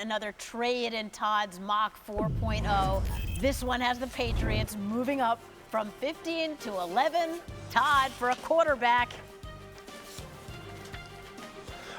Another trade in Todd's mock 4.0. This one has the Patriots moving up from 15 to 11. Todd for a quarterback.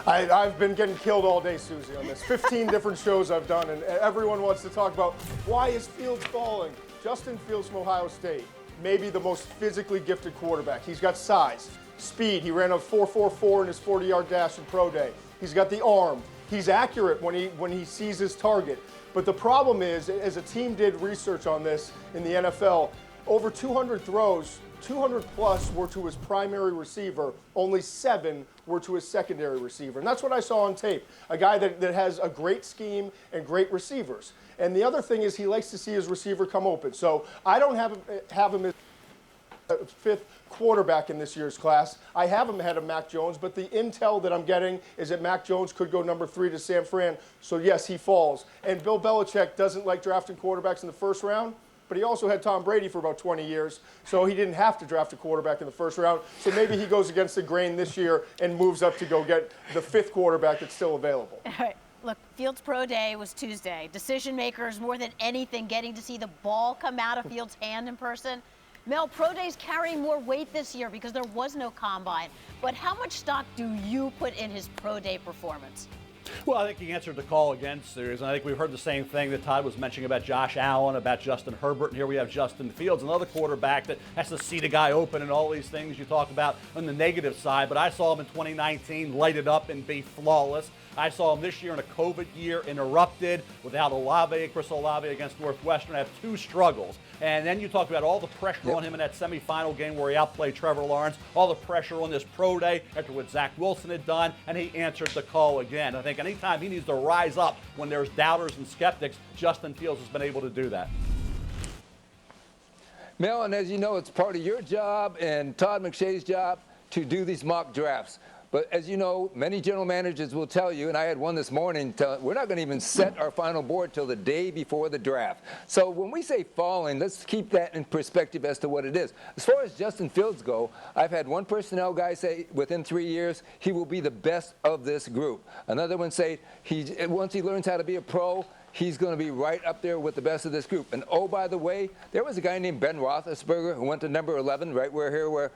I've been getting killed all day, Susie, on this. 15 different shows I've done, and everyone wants to talk about why is Fields falling. Justin Fields from Ohio State, maybe the most physically gifted quarterback. He's got size, speed. He ran a 4.44 in his 40-yard dash in pro day. He's got the arm. He's accurate when he sees his target. But the problem is, as a team did research on this in the NFL, over 200 throws, 200 plus were to his primary receiver, only 7 were to his secondary receiver. And that's what I saw on tape, a guy that has a great scheme and great receivers. And the other thing is he likes to see his receiver come open. So I don't have him as fifth quarterback in this year's class. I have him ahead of Mac Jones, but the intel that I'm getting is that Mac Jones could go number 3 to San Fran. So yes, he falls. And Bill Belichick doesn't like drafting quarterbacks in the first round, but he also had Tom Brady for about 20 years, so he didn't have to draft a quarterback in the first round. So maybe he goes against the grain this year and moves up to go get the 5th quarterback that's still available. All right. Look, Fields' pro day was Tuesday. Decision makers, more than anything, getting to see the ball come out of Fields' hand in person. Mel, pro days carrying more weight this year because there was no combine. But how much stock do you put in his pro day performance? Well, I think he answered the call again, Series. And I think we've heard the same thing that Todd was mentioning about Josh Allen, about Justin Herbert. And here we have Justin Fields, another quarterback that has to see the guy open and all these things you talk about on the negative side. But I saw him in 2019 light it up and be flawless. I saw him this year in a COVID year interrupted without Chris Olave against Northwestern, have 2 struggles. And then you talk about all the pressure on him in that semifinal game where he outplayed Trevor Lawrence, all the pressure on this pro day after what Zach Wilson had done, and he answered the call again. I think anytime he needs to rise up when there's doubters and skeptics, Justin Fields has been able to do that. Mel, and as you know, it's part of your job and Todd McShay's job to do these mock drafts. But as you know, many general managers will tell you, and I had one this morning, we're not going to even set our final board till the day before the draft. So when we say falling, let's keep that in perspective as to what it is. As far as Justin Fields go, I've had one personnel guy say within 3 years he will be the best of this group. Another one say once he learns how to be a pro, he's going to be right up there with the best of this group. And oh, by the way, there was a guy named Ben Roethlisberger who went to number 11, right where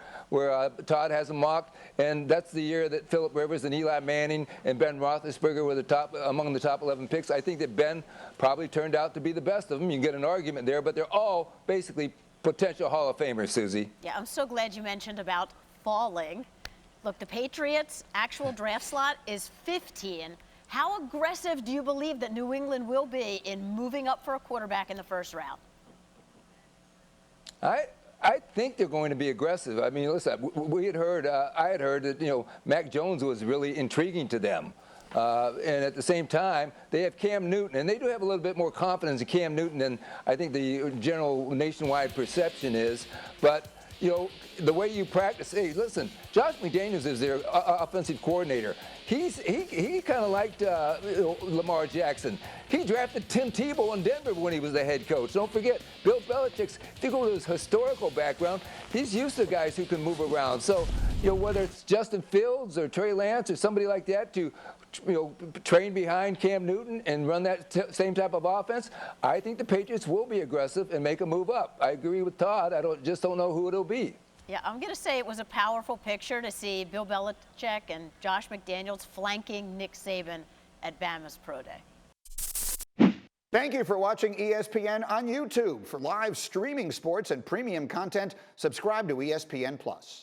Todd has him mocked. And that's the year that Phillip Rivers and Eli Manning and Ben Roethlisberger were among the top 11 picks. I think that Ben probably turned out to be the best of them. You can get an argument there, but they're all basically potential Hall of Famers, Susie. Yeah, I'm so glad you mentioned about falling. Look, the Patriots' actual draft slot is 15. How aggressive do you believe that New England will be in moving up for a quarterback in the first round? I think they're going to be aggressive. I mean, listen, I had heard that Mac Jones was really intriguing to them, and at the same time they have Cam Newton, and they do have a little bit more confidence in Cam Newton than I think the general nationwide perception is. But the way you practice, hey, listen, Josh McDaniels is their offensive coordinator. He kind of liked Lamar Jackson. He drafted Tim Tebow in Denver when he was the head coach. Don't forget, Bill Belichick's, if you go to his historical background, he's used to guys who can move around. So, whether it's Justin Fields or Trey Lance or somebody like that to train behind Cam Newton and run that same type of offense, I think the Patriots will be aggressive and make a move up. I agree with Todd. I just don't know who it'll be. Yeah, I'm going to say it was a powerful picture to see Bill Belichick and Josh McDaniels flanking Nick Saban at Bama's Pro Day. Thank you for watching ESPN on YouTube. For live streaming sports and premium content, subscribe to ESPN+.